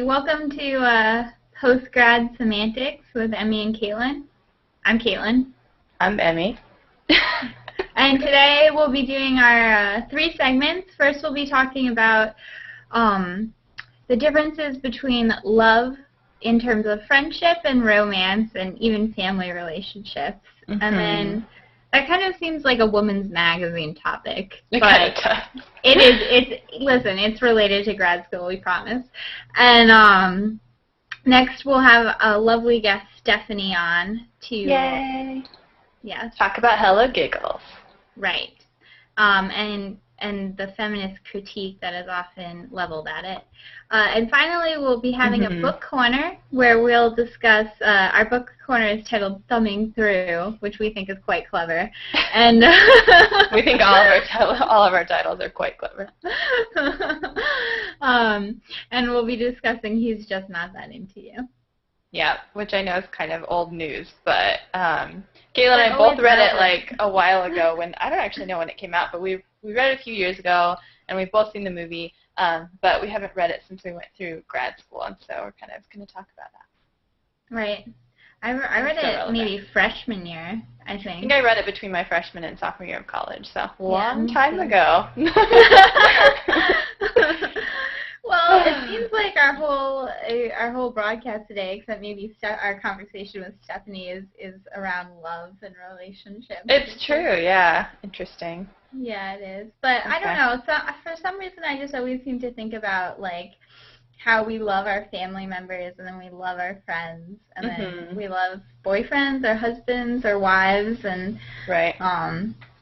everybody. Welcome to post-grad semantics with Emi and Caitlin. I'm Caitlin. I'm Emi. And today we'll be doing our 3 segments. First we'll be talking about the differences between love in terms of friendship and romance and even family relationships. Mm-hmm. And then that kind of seems like a woman's magazine topic, but it's related to grad school, we promise. And next we'll have a lovely guest, Stephanie, on to talk about HelloGiggles. Right. And the feminist critique that is often leveled at it. And finally, we'll be having a book corner where we'll discuss, our book corner is titled Thumbing Through, which we think is quite clever. And we think all of our titles are quite clever. And we'll be discussing He's Just Not That Into You. Yeah, which I know is kind of old news, but Kayla and I both read it like a while ago when, I don't actually know when it came out, but we read it a few years ago, and we've both seen the movie, but we haven't read it since we went through grad school, and so we're kind of going to talk about that. Right. I read it maybe freshman year, I think. I think I read it between my freshman and sophomore year of college, so long time ago. Well, it seems like our whole broadcast today, except maybe our conversation with Stephanie, is around love and relationships. It's true, yeah. Interesting. Yeah, it is. But okay. I don't know. So for some reason, I just always seem to think about like how we love our family members, and then we love our friends, and then we love boyfriends or husbands or wives, and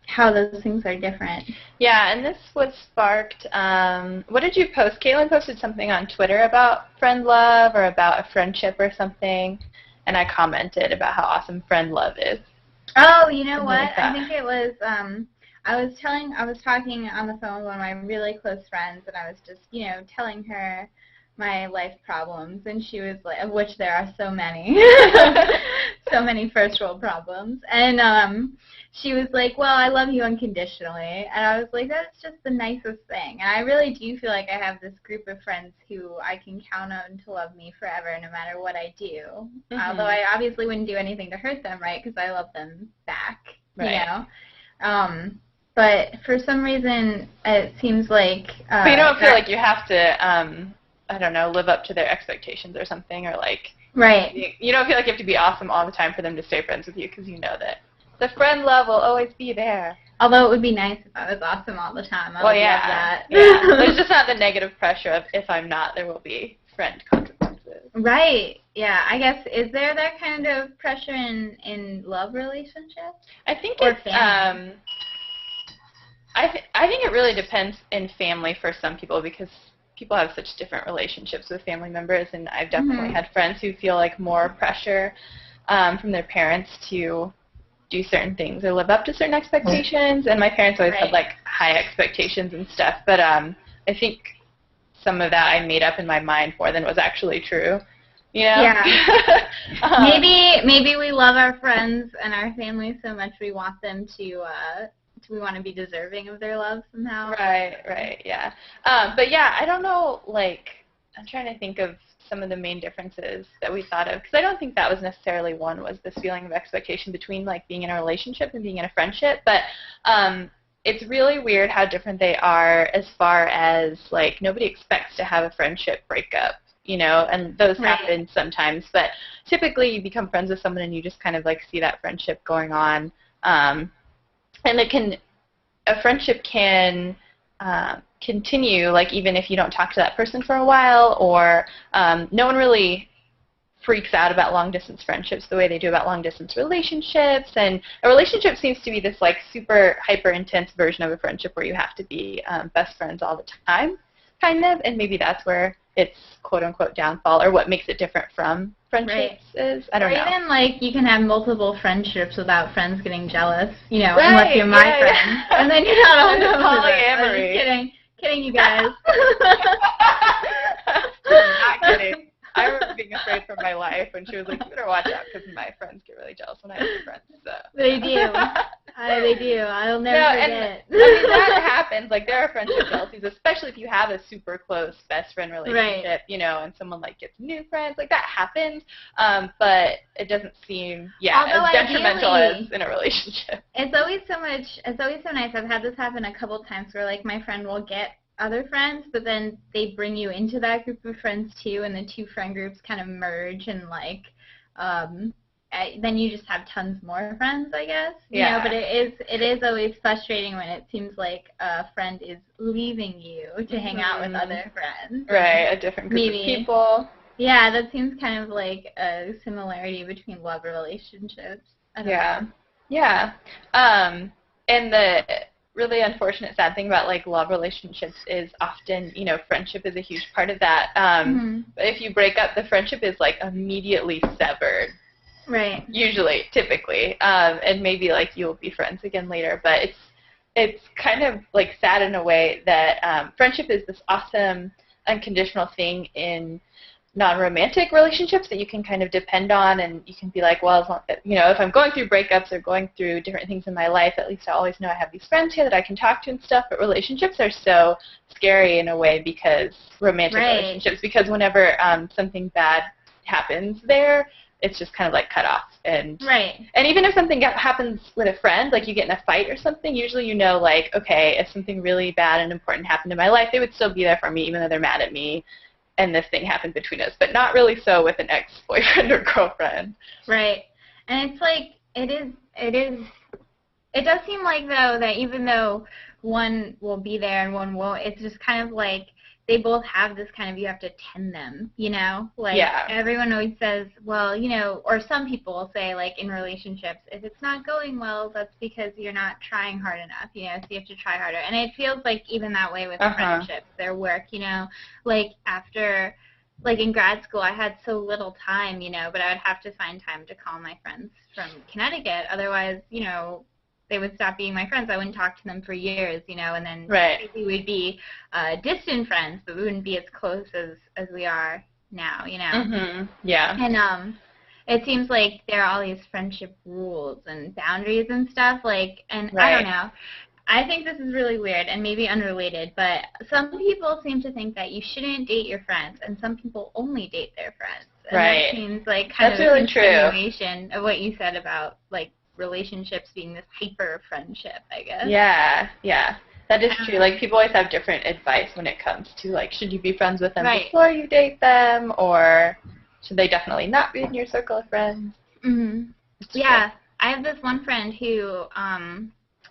how those things are different. Yeah, and this was sparked, what did you post? Caitlin posted something on Twitter about friend love or about a friendship or something, and I commented about how awesome friend love is. Oh, you know what? I think it was, I was talking on the phone with one of my really close friends, and I was just, telling her my life problems, and she was like, of which there are so many, so many first world problems, and she was like, well, I love you unconditionally, and I was like, that's just the nicest thing, and I really do feel like I have this group of friends who I can count on to love me forever no matter what I do, although I obviously wouldn't do anything to hurt them, right, because I love them back, but for some reason, it seems like... but you don't feel like you have to... I don't know, live up to their expectations or something, or like, you don't feel like you have to be awesome all the time for them to stay friends with you, because you know that the friend love will always be there. Although it would be nice if I was awesome all the time. I would love that. Yeah. There's just not the negative pressure of if I'm not, there will be friend consequences. Right. Yeah. I guess, is there that kind of pressure in love relationships? I think it's, family? I think it really depends in family for some people, because people have such different relationships with family members, and I've definitely had friends who feel like more pressure from their parents to do certain things or live up to certain expectations, and my parents always had like high expectations and stuff, but I think some of that I made up in my mind more than was actually true. Yeah. Maybe we love our friends and our family so much we want them to we want to be deserving of their love somehow. Right, yeah. But yeah, I don't know, like, I'm trying to think of some of the main differences that we thought of, because I don't think that was necessarily one, was this feeling of expectation between, like, being in a relationship and being in a friendship, but it's really weird how different they are as far as, like, nobody expects to have a friendship breakup, and those happen sometimes, but typically you become friends with someone and you just kind of, like, see that friendship going on, and a friendship can continue, like, even if you don't talk to that person for a while, or no one really freaks out about long-distance friendships the way they do about long-distance relationships, and a relationship seems to be this, like, super hyper-intense version of a friendship where you have to be best friends all the time, kind of, and maybe that's where its quote-unquote downfall, or what makes it different from friendships is. I don't know. Or even, like, you can have multiple friendships without friends getting jealous, unless you're my friend. And then you're not all polyamory. I'm just kidding, you guys. Not kidding. I remember being afraid for my life when she was like, you better watch out because my friends get really jealous when I have friends. So. They do. They do. I'll never forget. And, I mean, that happens. Like, there are friendship jealousies, especially if you have a super close best friend relationship, you know, and someone, like, gets new friends. Like, that happens. But it doesn't seem, as detrimental as in a relationship. It's always so nice. I've had this happen a couple times where, like, my friend will get other friends, but then they bring you into that group of friends, too, and the two friend groups kind of merge and, like, then you just have tons more friends, I guess. You know, but it is always frustrating when it seems like a friend is leaving you to hang out with other friends. Right, a different group of people. Yeah, that seems kind of like a similarity between love relationships. I don't know. Yeah. And the really unfortunate, sad thing about, like, love relationships is often, you know, friendship is a huge part of that. But if you break up, the friendship is, like, immediately severed. Right. Usually, typically, and maybe, like, you'll be friends again later, but it's kind of, like, sad in a way that friendship is this awesome unconditional thing in non-romantic relationships that you can kind of depend on, and you can be like, well, as long, you know, if I'm going through breakups or going through different things in my life, at least I always know I have these friends here that I can talk to and stuff. But relationships are so scary in a way, because romantic relationships, because whenever something bad happens there, it's just kind of like cut off. And even if something happens with a friend, like you get in a fight or something, usually you know, like, okay, if something really bad and important happened in my life, they would still be there for me even though they're mad at me and this thing happened between us. But not really so with an ex-boyfriend or girlfriend. Right. And it's like, it does seem like, though, that even though one will be there and one won't, it's just kind of like they both have this kind of, you have to tend them, you know? Like, everyone always says, well, you know, or some people will say, like, in relationships, if it's not going well, that's because you're not trying hard enough, you know, so you have to try harder. And it feels like even that way with friendships, their work, you know, like after, like in grad school, I had so little time, you know, but I would have to find time to call my friends from Connecticut. Otherwise, you know, they would stop being my friends. I wouldn't talk to them for years, you know, and then we would be distant friends, but we wouldn't be as close as we are now, you know. And it seems like there are all these friendship rules and boundaries and stuff, like, and I don't know. I think this is really weird and maybe unrelated, but some people seem to think that you shouldn't date your friends, and some people only date their friends. And that seems like kind of a continuation of what you said about, like, relationships being this hyper friendship, I guess. Yeah. That is true. Like, people always have different advice when it comes to, like, should you be friends with them before you date them, or should they definitely not be in your circle of friends? Yeah. I have this one friend who,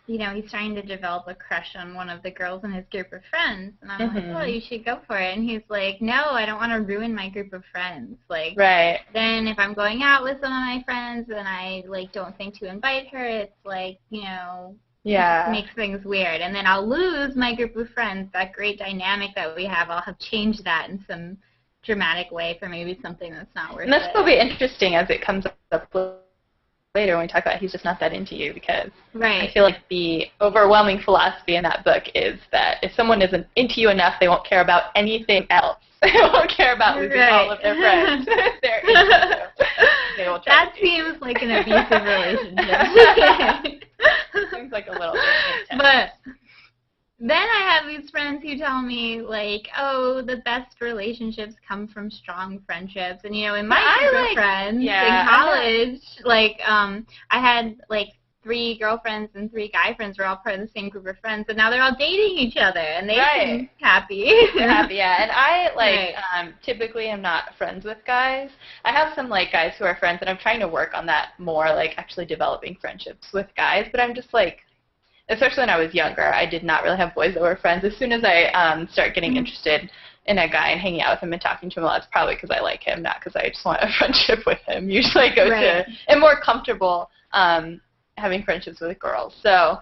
you know, he's trying to develop a crush on one of the girls in his group of friends. And I'm like, well, you should go for it. And he's like, no, I don't want to ruin my group of friends. Like, then if I'm going out with some of my friends and I, like, don't think to invite her, it's like, you know, it makes things weird. And then I'll lose my group of friends, that great dynamic that we have. I'll have changed that in some dramatic way for maybe something that's not worth it. And this will be interesting as it comes up later when we talk about he's just not that into you, because I feel like the overwhelming philosophy in that book is that if someone isn't into you enough, they won't care about anything else. They won't care about losing all of their friends. They're into you. They will try that seems like an abusive relationship. Seems like a little bit intense. But then I have these friends who tell me, like, oh, the best relationships come from strong friendships. And, you know, in my group of friends in college, like, I had, like, 3 girlfriends and 3 guy friends were all part of the same group of friends. And now they're all dating each other, and they seem happy. They're happy, And I, like, typically am not friends with guys. I have some, like, guys who are friends, and I'm trying to work on that more, like, actually developing friendships with guys. But I'm just, like, especially when I was younger, I did not really have boys that were friends. As soon as I start getting interested in a guy and hanging out with him and talking to him a lot, it's probably because I like him, not because I just want a friendship with him. Usually I go to, and more comfortable having friendships with girls. So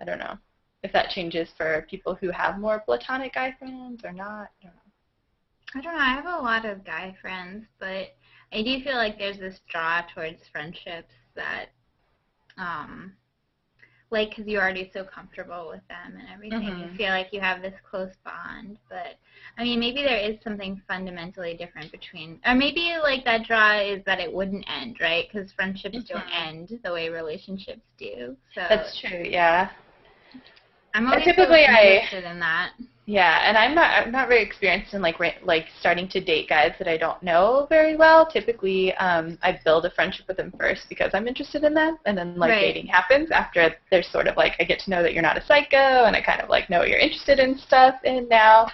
I don't know if that changes for people who have more platonic guy friends or not. I don't know. I have a lot of guy friends, but I do feel like there's this draw towards friendships that, like, because you're already so comfortable with them and everything, Mm-hmm. you feel like you have this close bond. But, I mean, maybe there is something fundamentally different between, or maybe, like, that draw is that it wouldn't end, right? Because friendships don't end the way relationships do. So That's true, yeah. I'm always typically so interested in that. Yeah, and I'm not very experienced in like starting to date guys that I don't know very well. Typically, I build a friendship with them first because I'm interested in them, and then like dating happens after there's sort of like I get to know that you're not a psycho, and I kind of like know what you're interested in stuff in now,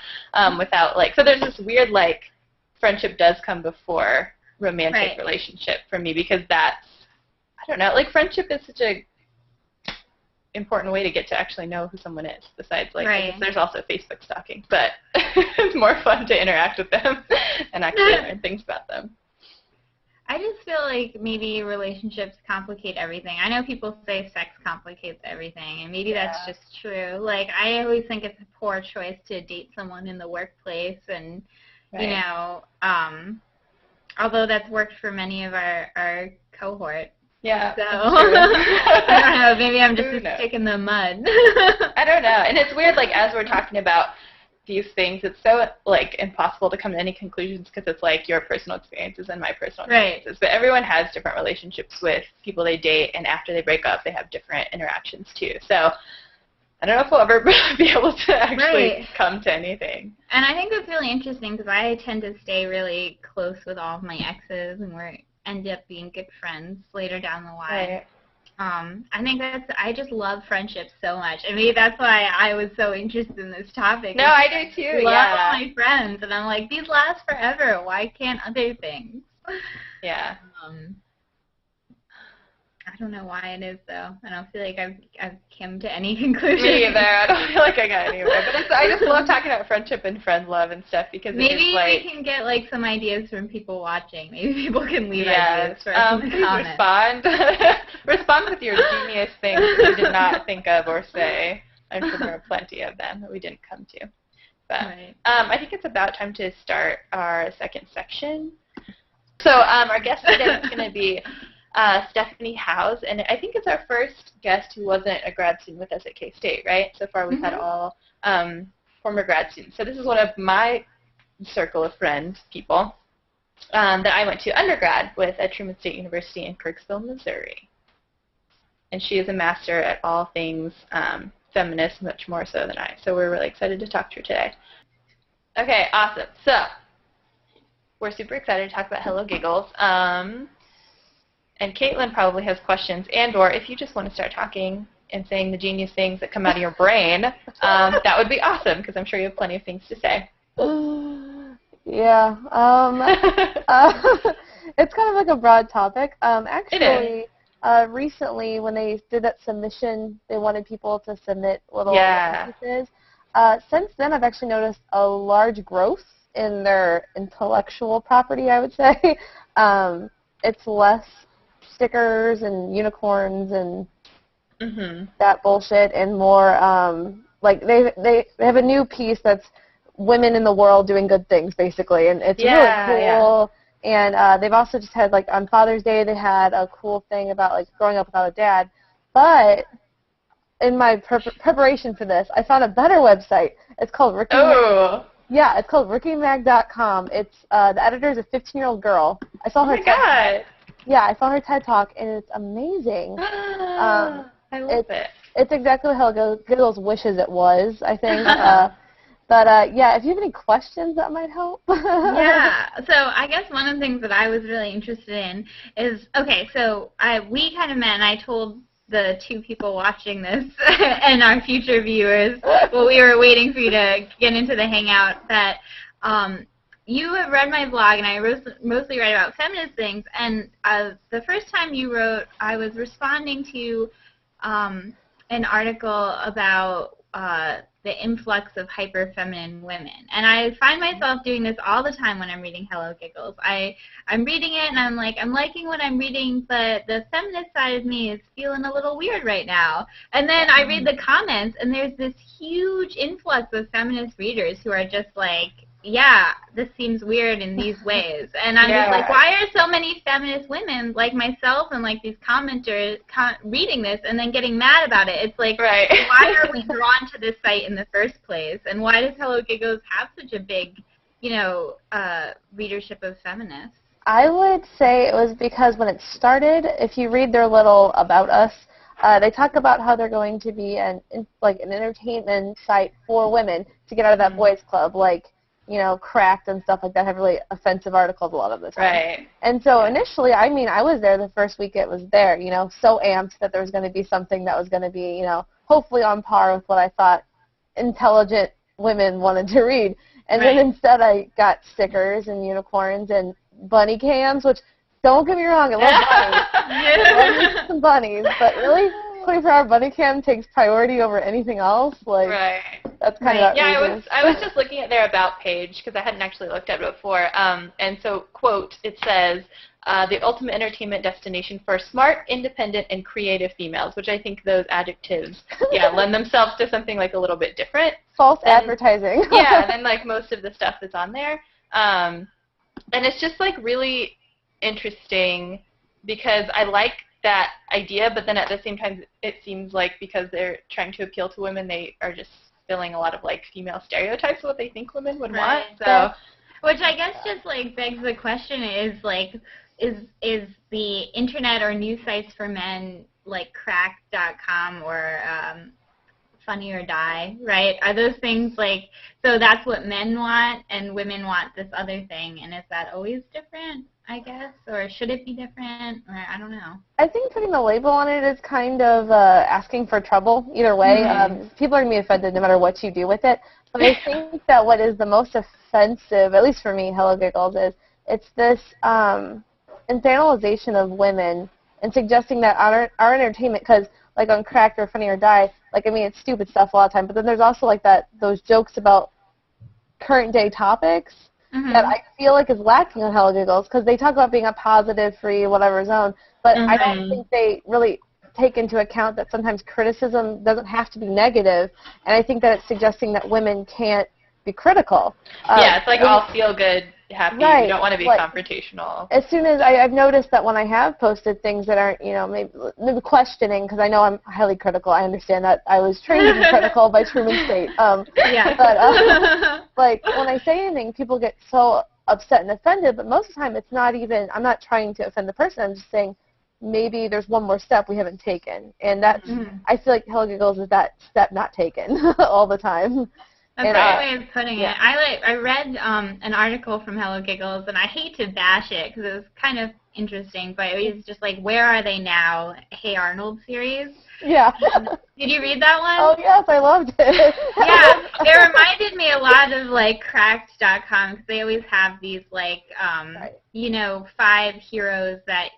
without like so there's this weird like friendship does come before romantic relationship for me because that's I don't know like friendship is such a important way to get to actually know who someone is besides like I guess there's also Facebook stalking, but it's more fun to interact with them and actually learn things about them. I just feel like maybe relationships complicate everything. I know people say sex complicates everything, and maybe that's just true. Like, I always think it's a poor choice to date someone in the workplace, and, you know, although that's worked for many of our cohort. Yeah, so I don't know, maybe I'm just a stick in the mud. I don't know. And it's weird, like, as we're talking about these things, it's so, like, impossible to come to any conclusions because it's, like, your personal experiences and my personal experiences. But everyone has different relationships with people they date, and after they break up, they have different interactions, too. So I don't know if we'll ever be able to actually come to anything. And I think it's really interesting because I tend to stay really close with all of my exes, and end up being good friends later down the line. I think I just love friendships so much. I mean, that's why I was so interested in this topic. No, I do too, I love my friends, and I'm like, these last forever. Why can't other things? Yeah. I don't know why it is, though. I don't feel like I've come to any conclusion. Me either. I don't feel like I got anywhere. But I just love talking about friendship and friend love and stuff because maybe like, we can get like some ideas from people watching. Maybe people can leave ideas for us in the comments. Respond. Respond with your genius things that you did not think of or say. I'm sure there are plenty of them that we didn't come to. But I think it's about time to start our second section. So our guest today is going to be Stephanie Howes, and I think it's our first guest who wasn't a grad student with us at K-State, right? So far we've had all former grad students. So this is one of my circle of friends, people, that I went to undergrad with at Truman State University in Kirksville, Missouri. And she is a master at all things feminist, much more so than I. So we're really excited to talk to her today. Okay, awesome. So we're super excited to talk about HelloGiggles. And Caitlin probably has questions, and or if you just want to start talking and saying the genius things that come out of your brain, that would be awesome, because I'm sure you have plenty of things to say. Yeah. It's kind of like a broad topic. Actually, recently when they did that submission, they wanted people to submit little pieces. Since then, I've actually noticed a large growth in their intellectual property, I would say. It's less stickers and unicorns and that bullshit, and more like they have a new piece that's women in the world doing good things, basically, and it's really cool. And they've also just had, like, on Father's Day, they had a cool thing about, like, growing up without a dad. But in my preparation for this, I found a better website. It's called it's called RickieMag.com. It's the editor is a 15-year-old girl. I saw her. I saw her TED Talk, and it's amazing. I love it. It's exactly what HelloGiggles wishes it was, I think. Yeah, if you have any questions, that might help. Yeah, so I guess one of the things that I was really interested in is, okay, so we kind of met, and I told the two people watching this and our future viewers while we were waiting for you to get into the hangout that you have read my blog, and I mostly write about feminist things, and the first time you wrote, I was responding to an article about the influx of hyper-feminine women. And I find myself doing this all the time when I'm reading HelloGiggles. I'm reading it, and I'm like, I'm liking what I'm reading, but the feminist side of me is feeling a little weird right now. And then I read the comments, and there's this huge influx of feminist readers who are just like, yeah, this seems weird in these ways. And I'm just like, why are so many feminist women like myself and like these commenters reading this and then getting mad about it? It's like, why are we drawn to this site in the first place? And why does HelloGiggles have such a big, readership of feminists? I would say it was because when it started, if you read their little About Us, they talk about how they're going to be an entertainment site for women to get out of that boys club, like, Cracked and stuff like that have really offensive articles a lot of the time. Right. And so initially, I was there the first week it was there, so amped that there was going to be something that was going to be, hopefully on par with what I thought intelligent women wanted to read. And then instead I got stickers and unicorns and bunny cams, which, don't get me wrong, I love bunnies. I love some bunnies, but really, 24-hour bunny cam takes priority over anything else. Like, that's kind of outrageous. Yeah, I was just looking at their About page because I hadn't actually looked at it before. And so, quote, it says, the ultimate entertainment destination for smart, independent, and creative females, which I think those adjectives, lend themselves to something like a little bit different. False advertising. Than like most of the stuff that's on there. And it's just like really interesting because I like that idea, but then at the same time it seems like because they're trying to appeal to women, they are just filling a lot of like female stereotypes of what they think women would want. So, which I guess just like begs the question is like, is the internet or news sites for men like cracked.com or Funny or Die, right? Are those things like, so that's what men want and women want this other thing, and is that always different, I guess? Or should it be different? Or I don't know. I think putting the label on it is kind of asking for trouble either way. People are going to be offended no matter what you do with it. But I think that what is the most offensive, at least for me, HelloGiggles, is it's this infantilization of women and suggesting that our entertainment, because like on Cracked or Funny or Die, like, it's stupid stuff a lot of time, but then there's also like those jokes about current day topics that I feel like is lacking on HelloGiggles, because they talk about being a positive, free, whatever zone, but I don't think they really take into account that sometimes criticism doesn't have to be negative, and I think that it's suggesting that women can't be critical. It's like all feel good, happy. You don't want to be confrontational. As soon as I've noticed that when I have posted things that aren't, maybe questioning, because I know I'm highly critical. I understand that I was trained to be critical by Truman State. But like when I say anything, people get so upset and offended. But most of the time, it's not even. I'm not trying to offend the person. I'm just saying maybe there's one more step we haven't taken, and that's. I feel like HelloGiggles is that step not taken all the time. That's a great way of putting it. I read an article from HelloGiggles, and I hate to bash it because it was kind of interesting, but it was just like, Where Are They Now? Hey Arnold series. Yeah. Did you read that one? Oh, yes, I loved it. Yeah, it reminded me a lot of, like, Cracked.com, because they always have these, like, 5 heroes that,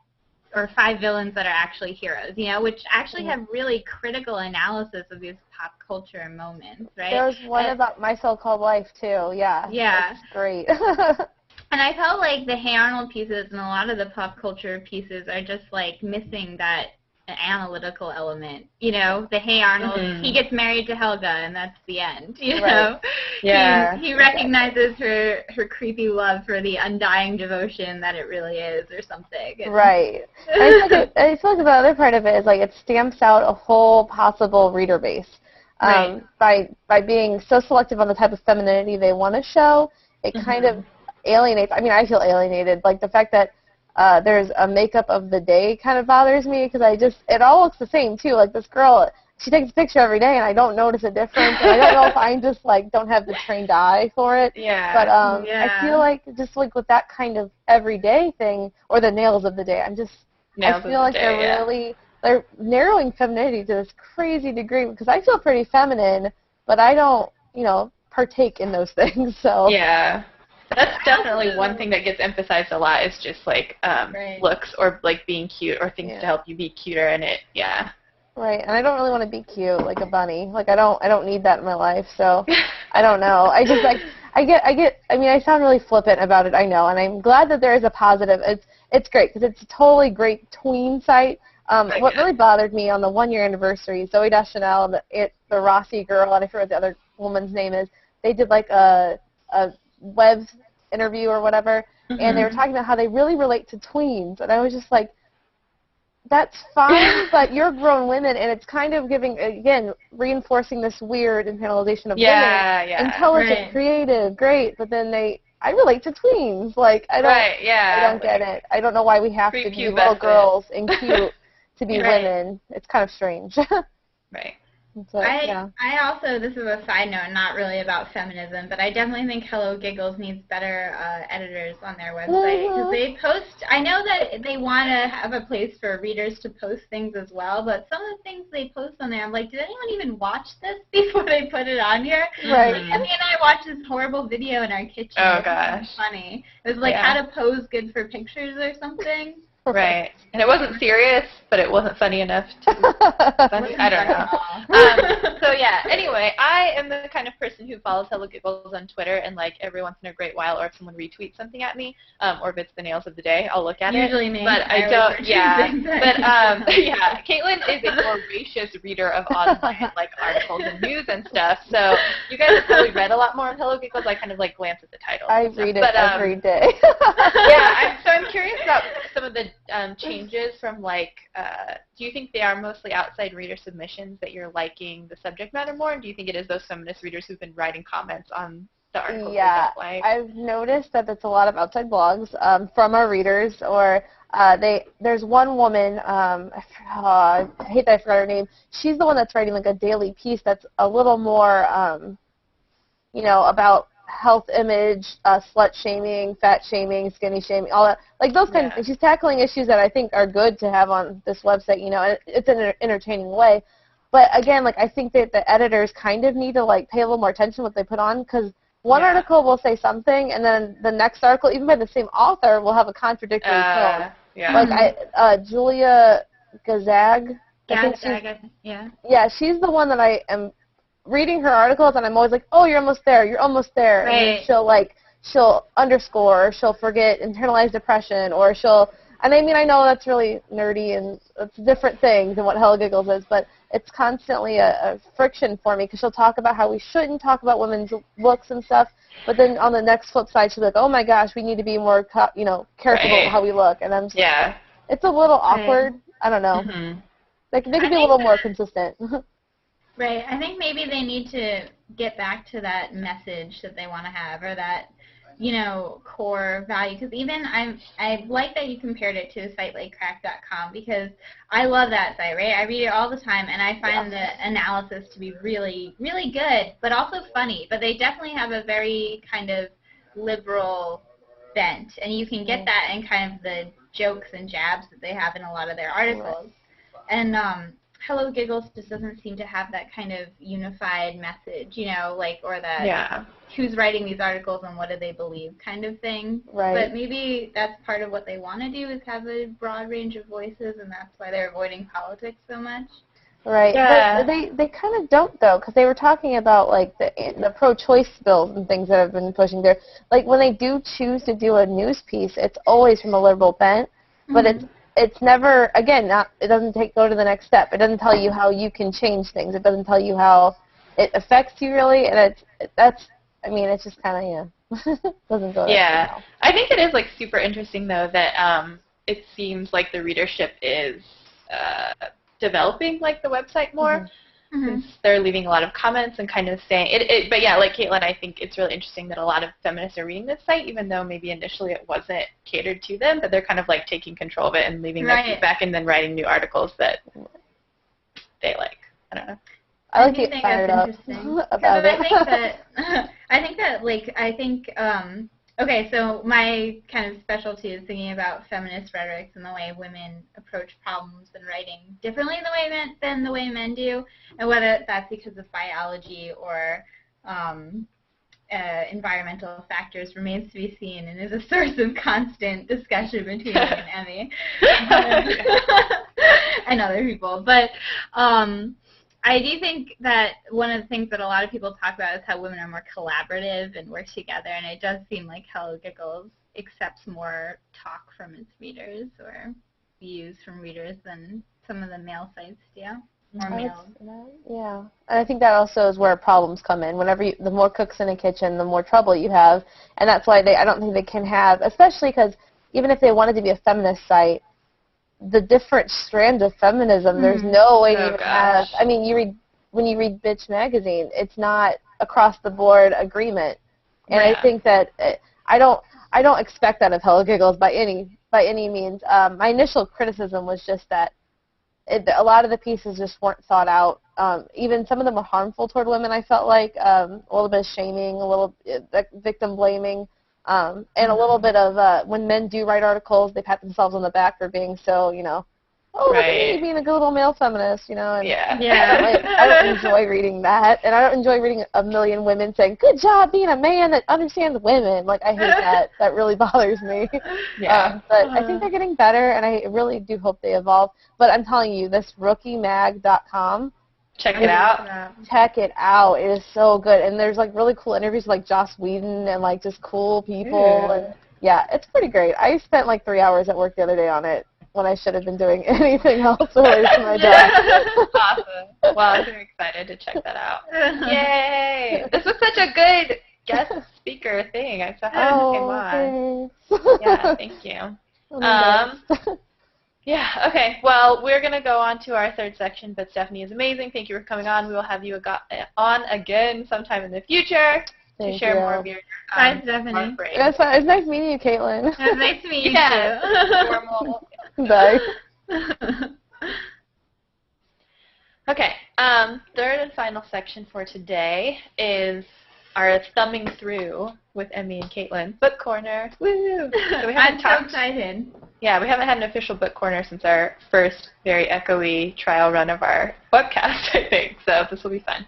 or 5 villains that are actually heroes, which actually have really critical analysis of these pop culture moments, right? There was one about My So-Called Life, too, yeah. Yeah. That's great. And I felt like the Hey Arnold pieces and a lot of the pop culture pieces are just, like, missing that analytical element, the Hey Arnold, he gets married to Helga, and that's the end, know? Yeah. He recognizes her creepy love for the undying devotion that it really is, or something. Right. I feel like the other part of it is, like, it stamps out a whole possible reader base. By being so selective on the type of femininity they want to show, it kind of alienates. I feel alienated. Like, the fact that there's a makeup of the day kind of bothers me, because it all looks the same too. Like, this girl, she takes a picture every day and I don't notice a difference. And I don't know if I just like don't have the trained eye for it. Yeah. But I feel like just like with that kind of everyday thing, or the nails of the day, I feel like they're narrowing femininity to this crazy degree, because I feel pretty feminine, but I don't, partake in those things. So yeah. That's definitely one thing that gets emphasized a lot, is just like looks, or like being cute, or things to help you be cuter in it. Yeah. Right, and I don't really want to be cute like a bunny. Like, I don't need that in my life. So I don't know. I just like I sound really flippant about it, I know, and I'm glad that there is a positive. It's great, because it's a totally great tween site. What really bothered me on the 1-year anniversary, Zooey Deschanel and the Rossi girl, and I forget what the other woman's name is. They did like a web interview or whatever, and they were talking about how they really relate to tweens, and I was just like, that's fine, but you're grown women, and it's kind of giving, again, reinforcing this weird internalization of women. Intelligent, creative, great, but then I relate to tweens. Like, I don't get it. I don't know why we have to be little girls and cute to be women. It's kind of strange. Right. So, I also, this is a side note, not really about feminism, but I definitely think HelloGiggles needs better editors on their website, because they post, I know that they want to have a place for readers to post things as well, but some of the things they post on there, I'm like, did anyone even watch this before they put it on here? Right. Like, Emi and I watched this horrible video in our kitchen. Oh, gosh. It was funny. It was like how to pose good for pictures or something. Right. And it wasn't serious, but it wasn't funny enough to funny. I don't know. So yeah, anyway, I am the kind of person who follows HelloGiggles on Twitter, and like every once in a great while, or if someone retweets something at me, or if it's the nails of the day, I'll look at Usually it. me. But I don't, Caitlin is a voracious reader of online like articles and news and stuff, so you guys have probably read a lot more of HelloGiggles. I kind of like glance at the titles. I read it every day. So I'm curious about some of the changes from like, do you think they are mostly outside reader submissions that you're liking the subject matter more, and do you think it is those feminist readers who've been writing comments on the articles they don't like? I've noticed that it's a lot of outside blogs from our readers, or there's one woman, I hate that I forgot her name, she's the one that's writing like a daily piece that's a little more, about health image, slut shaming, fat shaming, skinny shaming, all that, like those kinds of things. She's tackling issues that I think are good to have on this website, and it's in an entertaining way. But again, like I think that the editors kind of need to like pay a little more attention to what they put on, because one article will say something, and then the next article, even by the same author, will have a contradictory tone. Like Julia Gazag. She's the one that I am reading her articles, and I'm always like, oh, you're almost there, Right. And then she'll underscore, or she'll forget internalized depression, or and I mean, I know that's really nerdy, and it's different things than what HelloGiggles is, but it's constantly a friction for me, because she'll talk about how we shouldn't talk about women's looks and stuff, but then on the next flip side, she'll be like, oh my gosh, we need to be more, careful about how we look, and I'm just, it's a little awkward. I don't know. They could be a little more consistent. Right. I think maybe they need to get back to that message that they want to have, or that, core value. Because even I like that you compared it to a site like crack.com, because I love that site, right? I read it all the time, and I find the analysis to be really, really good, but also funny. But they definitely have a very kind of liberal bent, and you can get that in kind of the jokes and jabs that they have in a lot of their articles. And HelloGiggles just doesn't seem to have that kind of unified message, or that who's writing these articles and what do they believe kind of thing. Right. But maybe that's part of what they want to do, is have a broad range of voices, and that's why they're avoiding politics so much. Right. But they kind of don't, though, because they were talking about, like, the pro-choice bills and things that have been pushing there. Like, when they do choose to do a news piece, it's always from a liberal bent, but it's never, again, it doesn't go to the next step. It doesn't tell you how you can change things. It doesn't tell you how it affects you, really, and it's just kind of, doesn't go there. I think it is, like, super interesting, though, that it seems like the readership is developing, like, the website more, since they're leaving a lot of comments and kind of saying it. But yeah, like Caitlin, I think it's really interesting that a lot of feminists are reading this site, even though maybe initially it wasn't catered to them, but they're kind of like taking control of it and leaving their feedback and then writing new articles that they like. I don't know. I like to get fired up about it. Okay, so my kind of specialty is thinking about feminist rhetorics and the way women approach problems and writing differently than the way men do, and whether that's because of biology or environmental factors remains to be seen, and is a source of constant discussion between me and Emi and other people. But I do think that one of the things that a lot of people talk about is how women are more collaborative and work together, and it does seem like HelloGiggles accepts more talk from its readers or views from readers than some of the male sites do. more meals. Yeah, and I think that also is where problems come in. Whenever the more cooks in a kitchen, the more trouble you have, and that's why I don't think they can have, especially because even if they wanted to be a feminist site, the different strands of feminism, there's no way to even have. I mean, when you read Bitch magazine, it's not across the board agreement, and I think that I don't expect that of HelloGiggles by any means. My initial criticism was just that a lot of the pieces just weren't thought out. Even some of them were harmful toward women, I felt like. A little bit of shaming, a little victim blaming, and a little bit of when men do write articles, they pat themselves on the back for being so, oh, look at me being a good little male feminist, And I don't enjoy reading that, and I don't enjoy reading a million women saying, good job being a man that understands women. Like, I hate that. That really bothers me. But I think they're getting better, and I really do hope they evolve. But I'm telling you, this rookiemag.com, check it out. Check it out. It is so good. And there's, like, really cool interviews with, like, Joss Whedon and, like, just cool people. And, yeah, it's pretty great. I spent, like, 3 hours at work the other day on it, when I should have been doing anything else away from my job. Awesome. Well, I'm very excited to check that out. Yay! This was such a good guest speaker thing. I'm so happy you came on. Yeah, thank you. Yeah, okay. Well, we're going to go on to our third section, but Stephanie is amazing. Thank you for coming on. We will have you on again sometime in the future. To share more of your Bye, Stephanie. It's nice meeting you, Caitlin. It was nice to meet you, too. Normal. Bye. Okay, third and final section for today is our thumbing through with Emi and Caitlin book corner. Woo! So I'm so excited. Yeah, we haven't had an official book corner since our first very echoey trial run of our webcast, I think, so this will be fun.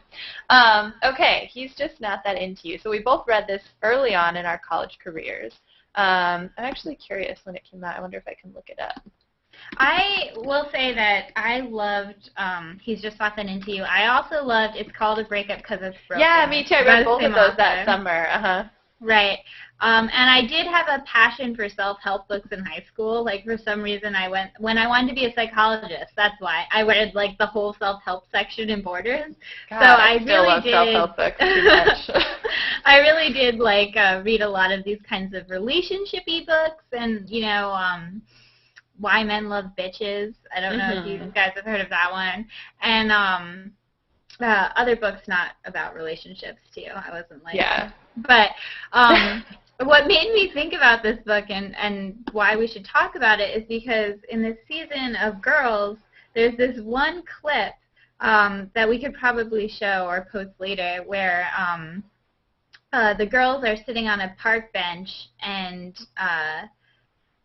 Okay, He's Just Not That Into You. So we both read this early on in our college careers. I'm actually curious when it came out. I wonder if I can look it up. I will say that I loved He's Just Not That Into You. I also loved It's Called a Breakup Because It's Broken. Yeah, me too. I read both of those that summer. Right. And I did have a passion for self-help books in high school. Like, for some reason, when I wanted to be a psychologist, that's why. I read, like, the whole self-help section in Borders. God, so I still love self-help books too much. I really did, like, read a lot of these kinds of relationship-y books and, Why Men Love Bitches. I don't know if you guys have heard of that one. And other books not about relationships, too. I wasn't like... Yeah. But what made me think about this book and why we should talk about it is because in this season of Girls, there's this one clip that we could probably show or post later where the girls are sitting on a park bench and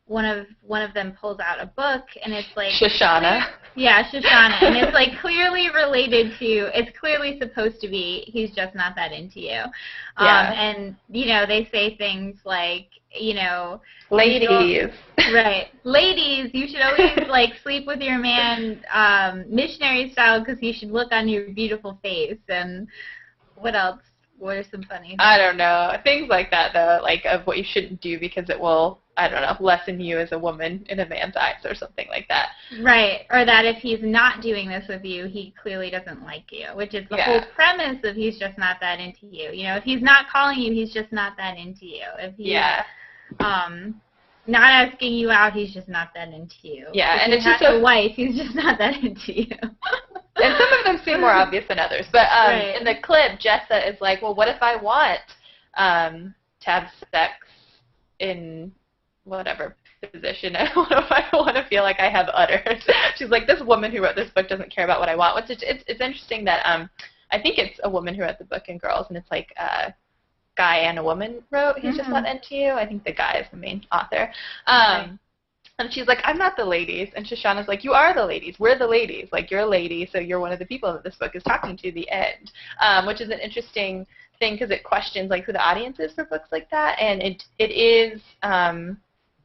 one of them pulls out a book and it's like Shoshana. Yeah, Shoshana, and it's like clearly related to. It's clearly supposed to be He's Just Not That Into You. And they say things like ladies. Right, ladies, you should always like sleep with your man missionary style because he should look on your beautiful face. And what else? What are some funny things? I don't know. Things like that, though, like of what you shouldn't do because it will, I don't know, lessen you as a woman in a man's eyes or something like that. Right. Or that if he's not doing this with you, he clearly doesn't like you, which is the whole premise of He's Just Not That Into You. If he's not calling you, he's just not that into you. If he's not asking you out, he's just not that into you. Yeah, if and it's just a wife, he's just not that into you. And some of them seem more obvious than others. But in the clip, Jessa is like, well, what if I want to have sex in whatever position? What if I want to feel like I have udders? She's like, this woman who wrote this book doesn't care about what I want. It's interesting that I think it's a woman who wrote the book in Girls, and it's like a guy and a woman wrote He's Just Not Into You. I think the guy is the main author. And she's like, I'm not the ladies. And Shoshana's like, you are the ladies. We're the ladies. Like, you're a lady, so you're one of the people that this book is talking to, the end. Which is an interesting thing because it questions, like, who the audience is for books like that. And it is, the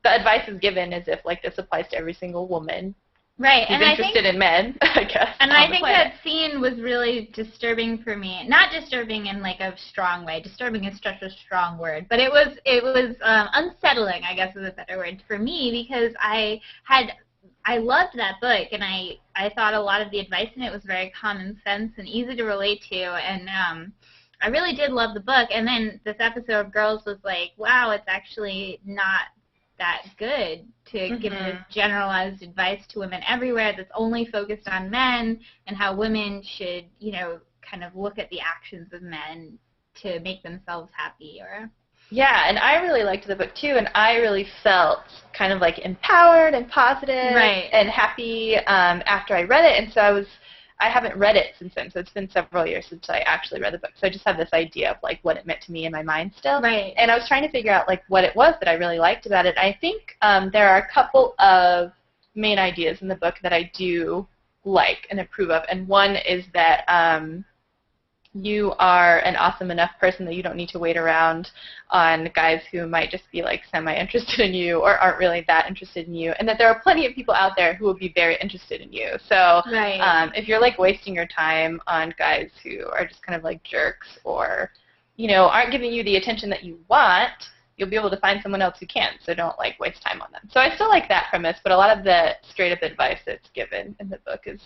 advice is given as if, like, this applies to every single woman. Right. Who's interested in men, I guess. And I think that scene was really disturbing for me. Not disturbing in, like, a strong way. Disturbing is such a strong word. But it was unsettling, I guess is a better word, for me because I had I loved that book, and I thought a lot of the advice in it was very common sense and easy to relate to, and I really did love the book. And then this episode of Girls was like, wow, it's actually not that good to give this generalized advice to women everywhere that's only focused on men and how women should, you know, kind of look at the actions of men to make themselves happy. Or yeah, and I really liked the book too, and I really felt kind of like empowered and positive and happy after I read it. And so I haven't read it since then, so it's been several years since I actually read the book. So I just have this idea of like what it meant to me in my mind still. Right. And I was trying to figure out like what it was that I really liked about it. I think there are a couple of main ideas in the book that I do like and approve of, and one is that you are an awesome enough person that you don't need to wait around on guys who might just be like semi-interested in you or aren't really that interested in you, and that there are plenty of people out there who will be very interested in you. So if you're like wasting your time on guys who are just kind of like jerks or, you know, aren't giving you the attention that you want, you'll be able to find someone else who can. So don't like waste time on them. So I still like that premise, but a lot of the straight up advice that's given in the book is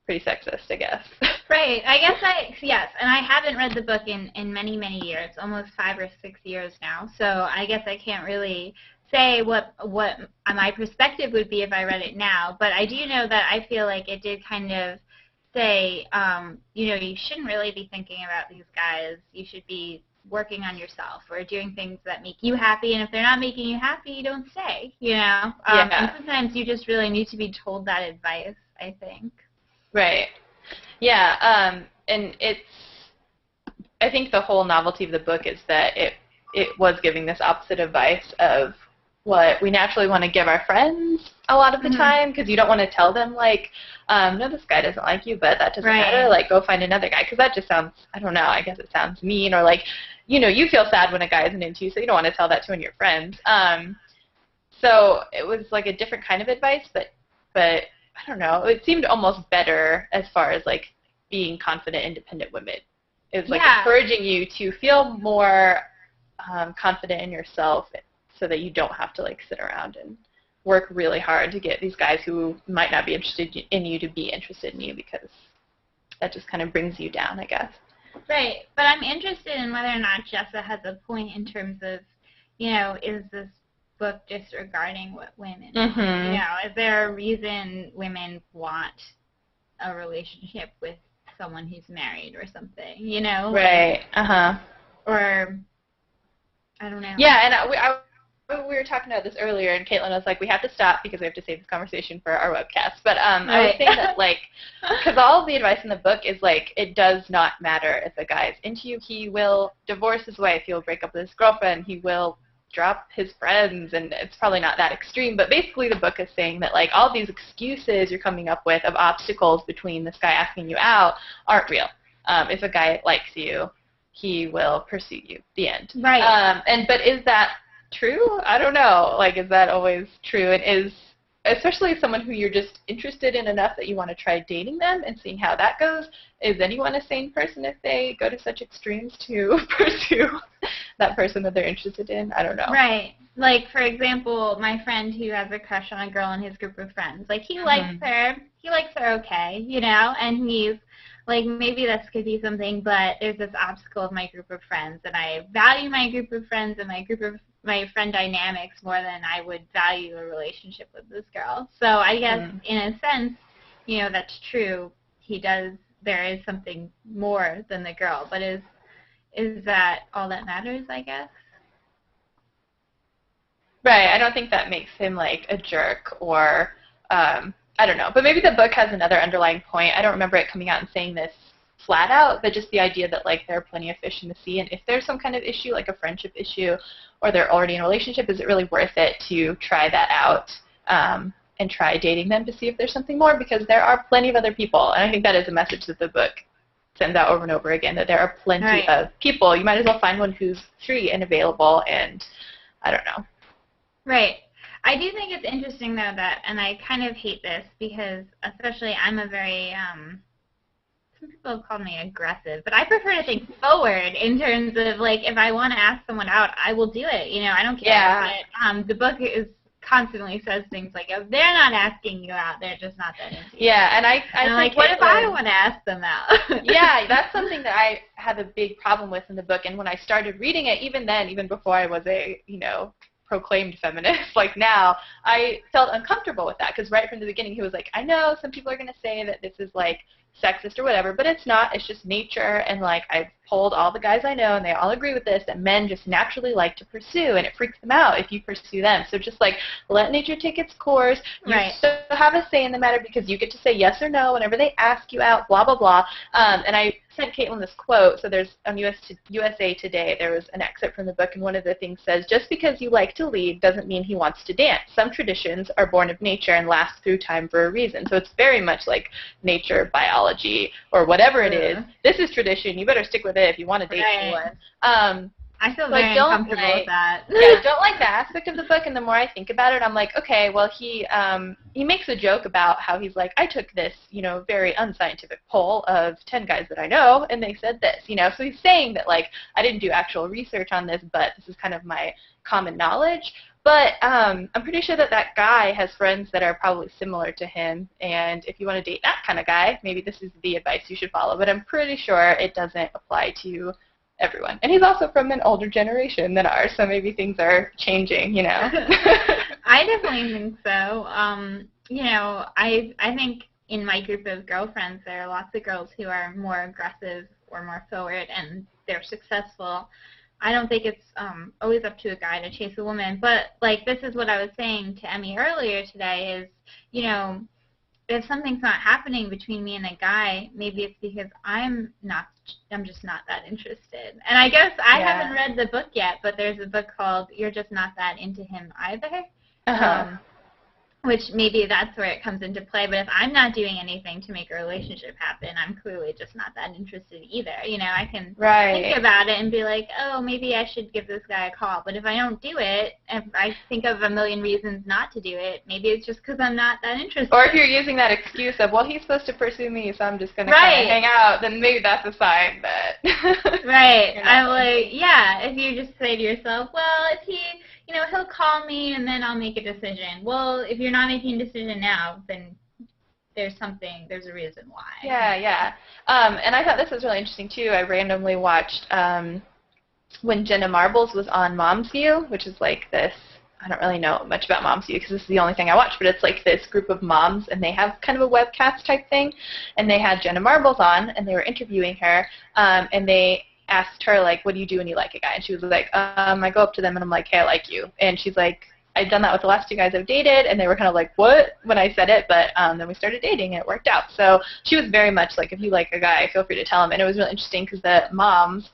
pretty sexist, I guess. Right. I guess yes, and I haven't read the book in many, many years, almost 5 or 6 years now. So I guess I can't really say what my perspective would be if I read it now. But I do know that I feel like it did kind of say, you know, you shouldn't really be thinking about these guys. You should be working on yourself or doing things that make you happy. And if they're not making you happy, you don't stay, you know. And sometimes you just really need to be told that advice, I think. Right. Yeah, and I think the whole novelty of the book is that it was giving this opposite advice of what we naturally want to give our friends a lot of the time, because you don't want to tell them, like, no, this guy doesn't like you, but that doesn't matter, like, go find another guy, because that just sounds, I don't know, I guess it sounds mean, or like, you know, you feel sad when a guy isn't into you, so you don't want to tell that to one of your friends. So it was like a different kind of advice, but I don't know, it seemed almost better as far as like being confident, independent women. It was like encouraging you to feel more confident in yourself so that you don't have to like sit around and work really hard to get these guys who might not be interested in you to be interested in you, because that just kind of brings you down, I guess. Right, but I'm interested in whether or not Jessa has a point in terms of, you know, is this book disregarding what women want? You know, is there a reason women want a relationship with someone who's married or something, you know? Right. Or I don't know. Yeah, and we were talking about this earlier, and Caitlin was like, we have to stop because we have to save this conversation for our webcast. But I was saying that, like, because all of the advice in the book is, like, it does not matter if a guy is into you. He will divorce his wife. He will break up with his girlfriend. He will drop his friends, and it's probably not that extreme, but basically the book is saying that like all these excuses you're coming up with of obstacles between this guy asking you out aren't real. If a guy likes you, he will pursue you. The end. Right. But is that true? I don't know. Like, is that always true? And is, especially someone who you're just interested in enough that you want to try dating them and seeing how that goes, is anyone a sane person if they go to such extremes to pursue that person that they're interested in? I don't know. Right. Like, for example, my friend who has a crush on a girl in his group of friends. Like, he likes her. He likes her okay, you know, and he's like, maybe this could be something, but there's this obstacle of my group of friends, and I value my group of friends and my friend dynamics more than I would value a relationship with this girl. So I guess in a sense, you know, that's true. There is something more than the girl, but is that all that matters, I guess? Right. I don't think that makes him like a jerk or I don't know. But maybe the book has another underlying point. I don't remember it coming out and saying this flat out, but just the idea that like there are plenty of fish in the sea, and if there's some kind of issue, like a friendship issue, or they're already in a relationship, is it really worth it to try that out and try dating them to see if there's something more? Because there are plenty of other people, and I think that is a message that the book sends out over and over again, that there are plenty of people. You might as well find one who's free and available, and I don't know. Right. I do think it's interesting, though, that, and I kind of hate this because, especially, I'm a very, some people have called me aggressive, but I prefer to think forward in terms of, like, if I want to ask someone out, I will do it. You know, I don't care. Yeah. But the book is constantly says things like, if they're not asking you out, they're just not that into you. Yeah, and I'm like, what if I want to ask them out? Yeah, that's something that I have a big problem with in the book. And when I started reading it, even then, even before I was a, proclaimed feminist, like now, I felt uncomfortable with that because right from the beginning he was like, I know some people are going to say that this is like sexist or whatever, but it's not. It's just nature, and like I've polled all the guys I know and they all agree with this, that men just naturally like to pursue, and it freaks them out if you pursue them. So just like let nature take its course. You still have a say in the matter because you get to say yes or no whenever they ask you out, blah, blah, blah. And I sent Caitlin this quote. So there's on USA Today, there was an excerpt from the book, and one of the things says, just because you like to lead doesn't mean he wants to dance. Some traditions are born of nature and last through time for a reason. So it's very much like nature, biology, or whatever it is. This is tradition. You better stick with it if you want to date anyone. I feel very uncomfortable with that. Yeah, I don't like that aspect of the book, and the more I think about it, I'm like, okay, well, he makes a joke about how he's like, I took this, very unscientific poll of 10 guys that I know, and they said this, so he's saying that, like, I didn't do actual research on this, but this is kind of my common knowledge. But I'm pretty sure that that guy has friends that are probably similar to him, and if you want to date that kind of guy, maybe this is the advice you should follow, but I'm pretty sure it doesn't apply to everyone. And he's also from an older generation than ours, so maybe things are changing, I definitely think so. I think in my group of girlfriends, there are lots of girls who are more aggressive or more forward, and they're successful. I don't think it's always up to a guy to chase a woman, but, like, this is what I was saying to Emi earlier today is, if something's not happening between me and a guy, maybe it's because I'm just not that interested. And I guess I haven't read the book yet, but there's a book called You're Just Not That Into Him Either, which maybe that's where it comes into play. But if I'm not doing anything to make a relationship happen, I'm clearly just not that interested either. I can think about it and be like, oh, maybe I should give this guy a call. But if I don't do it, if I think of a million reasons not to do it, maybe it's just because I'm not that interested. Or if you're using that excuse of, well, he's supposed to pursue me, so I'm just going to kind of hang out, then maybe that's a sign that I'm like, if you just say to yourself, well, if he, he'll call me and then I'll make a decision. Well, if you're not making a decision now, then there's a reason why. Yeah. And I thought this was really interesting, too. I randomly watched when Jenna Marbles was on Mom's View, which is like this, I don't really know much about Mom's View because this is the only thing I watch, but it's like this group of moms, and they have kind of a webcast type thing, and they had Jenna Marbles on, and they were interviewing her, and they asked her, like, what do you do when you like a guy? And she was like, I go up to them and I'm like, hey, I like you. And she's like, I've done that with the last 2 guys I've dated, and they were kind of like, what, when I said it, but then we started dating and it worked out. So she was very much like, if you like a guy, feel free to tell him. And it was really interesting because the moms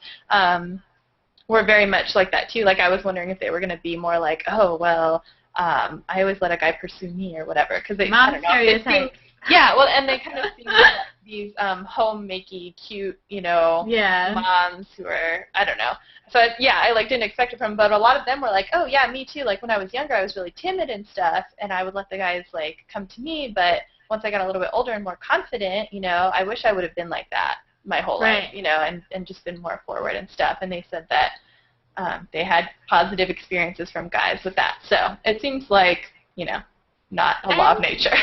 were very much like that too. Like, I was wondering if they were going to be more like, oh, well, I always let a guy pursue me or whatever. Because they, Mom stereotypes. Yeah, well, and they kind of seem like these home-makey, cute, moms who are, I don't know. So, I didn't expect it from them, but a lot of them were like, oh, yeah, me too. Like, when I was younger, I was really timid and stuff, and I would let the guys, like, come to me, but once I got a little bit older and more confident, I wish I would have been like that my whole life, and just been more forward and stuff. And they said that they had positive experiences from guys with that. So it seems like, not a law of nature.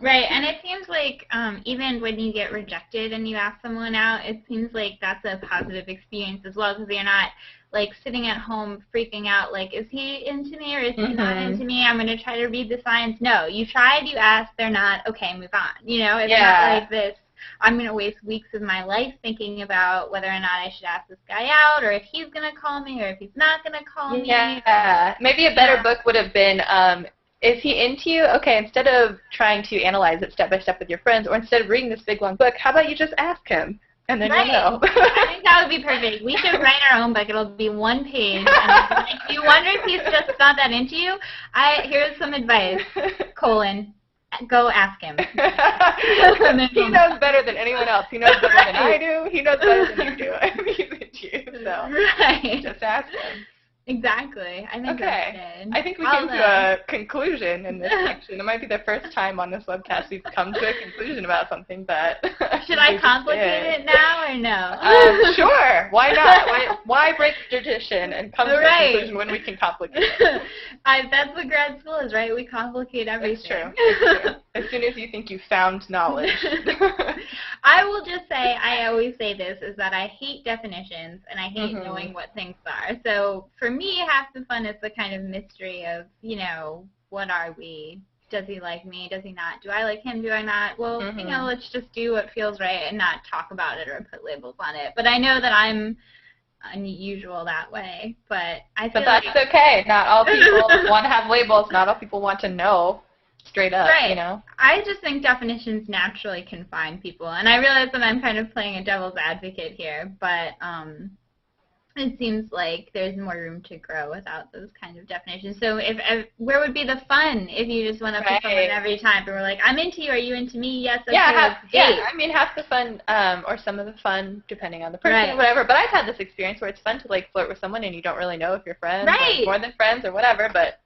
Right, and it seems like even when you get rejected and you ask someone out, it seems like that's a positive experience as well, because you're not, like, sitting at home freaking out, like, is he into me or is he not into me? I'm going to try to read the signs. No, you tried, you asked, they're not, okay, move on. It's not like this, I'm going to waste weeks of my life thinking about whether or not I should ask this guy out, or if he's going to call me, or if he's not going to call me. Yeah, maybe a better book would have been, is he into you? Okay, instead of trying to analyze it step by step with your friends, or instead of reading this big long book, how about you just ask him, and then you'll know. I think that would be perfect. We should write our own book. It'll be 1 page. And if you wonder if he's just not that into you, here's some advice, : go ask him. He knows better than anyone else. He knows better than I do. He knows better than you do. He's into you, so just ask him. Exactly. I think that's good. I think we came to a conclusion in this section. It might be the first time on this webcast we've come to a conclusion about something, but should I complicate it now or no? Sure. Why not? Why break tradition and come to a conclusion when we can complicate it? That's what grad school is, right? We complicate everything. It's true. As soon as you think you've found knowledge. I will just say, I always say this, is that I hate definitions and I hate knowing what things are. So for me, half the fun is the kind of mystery of, you know, what are we? Does he like me? Does he not? Do I like him? Do I not? Well, you know, let's just do what feels right and not talk about it or put labels on it. But I know that I'm unusual that way. But I feel that's okay. Not all people want to have labels. Not all people want to know straight up, you know? I just think definitions naturally confine people. And I realize that I'm kind of playing a devil's advocate here, but it seems like there's more room to grow without those kinds of definitions. So if where would be the fun if you just went up to someone every time and were like, I'm into you, are you into me? Yes, okay, let's date. I mean, half the fun, or some of the fun, depending on the person or whatever. But I've had this experience where it's fun to, like, flirt with someone and you don't really know if you're friends or more than friends or whatever, but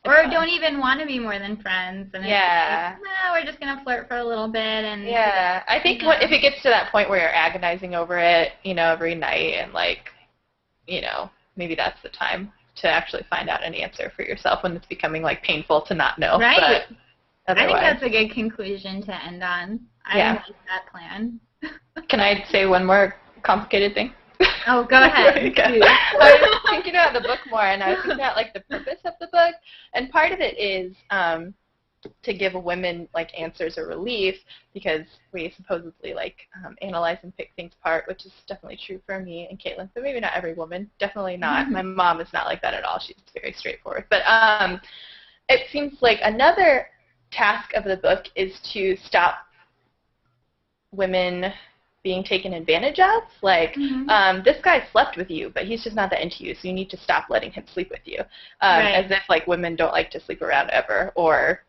or don't even want to be more than friends. And it's like, no, we're just going to flirt for a little bit. And I think if it gets to that point where you're agonizing over it, you know, every night and, like, you know, maybe that's the time to actually find out an answer for yourself when it's becoming, like, painful to not know. Right. But I think that's a good conclusion to end on. I like that plan. Can I say one more complicated thing? Oh, go ahead. I was thinking about the book more, and I was thinking about, like, the purpose of the book, and part of it is to give women, like, answers or relief, because we supposedly, like, analyze and pick things apart, which is definitely true for me and Caitlin, but maybe not every woman. Definitely not. My mom is not like that at all. She's very straightforward. But it seems like another task of the book is to stop women being taken advantage of. Like, this guy slept with you, but he's just not that into you, so you need to stop letting him sleep with you. As if, like, women don't like to sleep around ever, or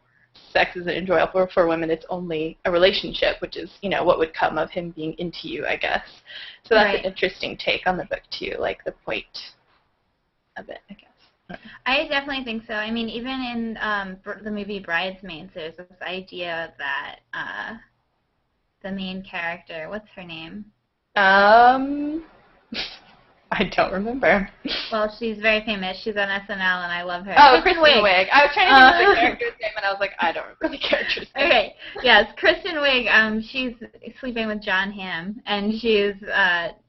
sex isn't enjoyable for women. It's only a relationship, which is, you know, what would come of him being into you, I guess. So that's an interesting take on the book, too, like the point of it, I guess. I definitely think so. I mean, even in the movie Bridesmaids, there's this idea that the main character, what's her name? I don't remember. Well, she's very famous. She's on SNL, and I love her. Oh, Kristen Wiig. I was trying to think of the character's name, and I was like, I don't remember the character's name. Okay, yes, Kristen Wiig. She's sleeping with John Hamm, and she's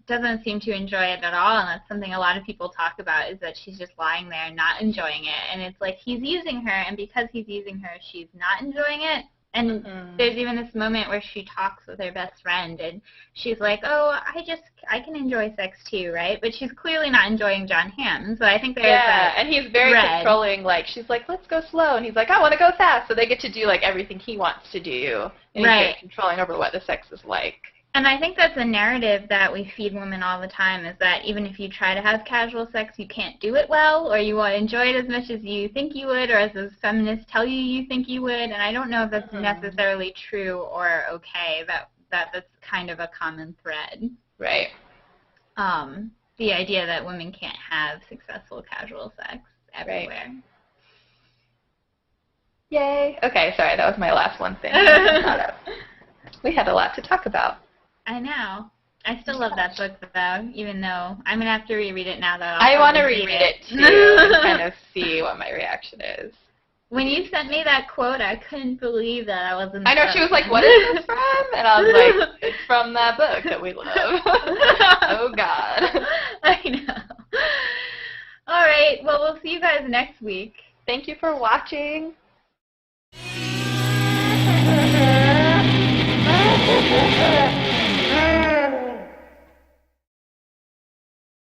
doesn't seem to enjoy it at all, and that's something a lot of people talk about, is that she's just lying there not enjoying it, and it's like he's using her, and because he's using her, she's not enjoying it. And there's even this moment where she talks with her best friend, and she's like, oh, I can enjoy sex too, right? But she's clearly not enjoying John Hamm. So I think there's and he's very controlling. Like, she's like, let's go slow. And he's like, I want to go fast. So they get to do, like, everything he wants to do. And he's very controlling over what the sex is like. And I think that's a narrative that we feed women all the time, is that even if you try to have casual sex, you can't do it well, or you won't enjoy it as much as you think you would, or as those feminists tell you think you would. And I don't know if that's necessarily true or okay. That's kind of a common thread. Right. The idea that women can't have successful casual sex everywhere. Right. Yay. Okay, sorry, that was my last one thing. We had a lot to talk about. I know. I still love that book, though, even though I'm going to have to reread it now that I want to reread it, too, and kind of see what my reaction is. When you sent me that quote, I couldn't believe that I wasn't. I know, she was like, what is this from? And I was like, it's from that book that we love. Oh, God. I know. All right, well, we'll see you guys next week. Thank you for watching.